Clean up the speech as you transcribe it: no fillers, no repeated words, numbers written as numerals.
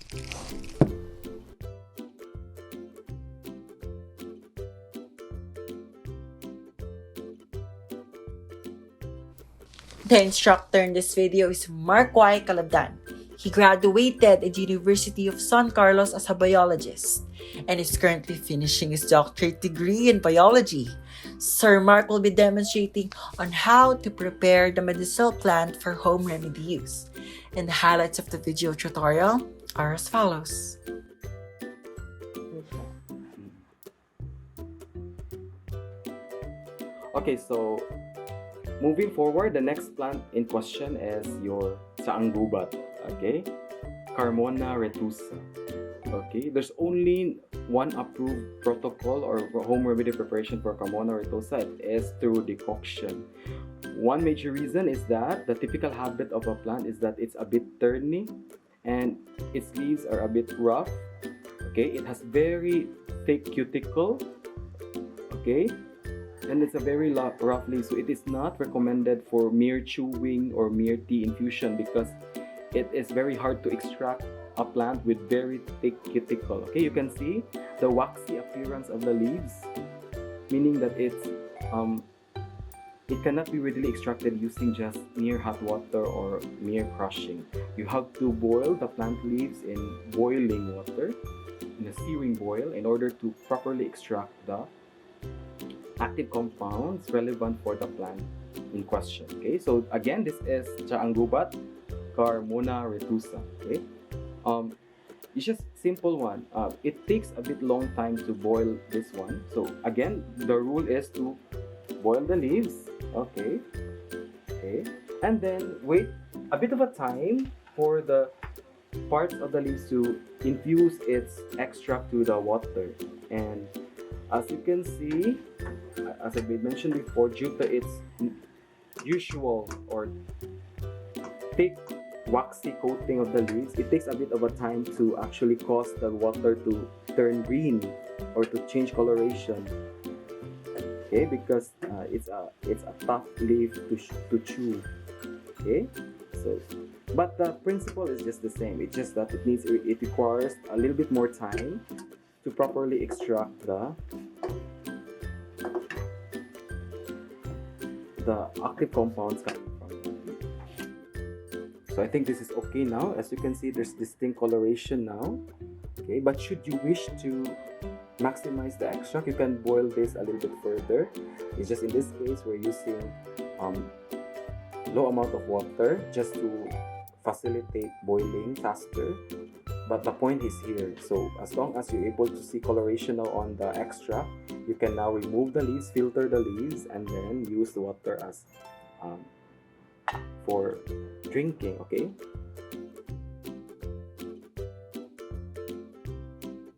The instructor in this video is Mark Y. Calabdan. He graduated at the University of San Carlos as a biologist and is currently finishing his doctorate degree in biology. Sir Mark will be demonstrating on how to prepare the medicinal plant for home remedy use. And the highlights of the video tutorial are as follows. Okay, so moving forward, the next plant in question is your Tsaang Gubat, okay? Carmona retusa. Okay, there's only one approved protocol or home remedy preparation for Carmona retusa. It is through decoction. One major reason is that the typical habit of a plant is that it's a bit thorny and its leaves are a bit rough. Okay, it has very thick cuticle. Okay, and it's a very rough leaf, so it is not recommended for mere chewing or mere tea infusion because it is very hard to extract a plant with very thick cuticle. Okay, you can see the waxy appearance of the leaves, meaning that it cannot be readily extracted using just mere hot water or mere crushing. You have to boil the plant leaves in boiling water, in a searing boil, in order to properly extract the active compounds relevant for the plant in question. Okay, so again, this is Tsaang Gubat, Carmona retusa. Okay, it's just simple one. It takes a bit long time to boil this one. So again, the rule is to boil the leaves. Okay, and then wait a bit of a time for the parts of the leaves to infuse its extract to the water. And as you can see, as I mentioned before, due to its usual or thick waxy coating of the leaves, it takes a bit of a time to actually cause the water to turn green or to change coloration. Okay, because it's a tough leaf to chew. Okay, so but the principle is just the same. It's just that it requires a little bit more time to properly extract the active compounds coming from the leaf. So I think this is okay now. As you can see, there's distinct coloration now. Okay, but should you wish to maximize the extract, you can boil this a little bit further. It's just in this case we're using low amount of water just to facilitate boiling faster. But the point is here, so as long as you're able to see coloration now on the extract, you can now remove the leaves, filter the leaves, and then use the water as for drinking. Okay,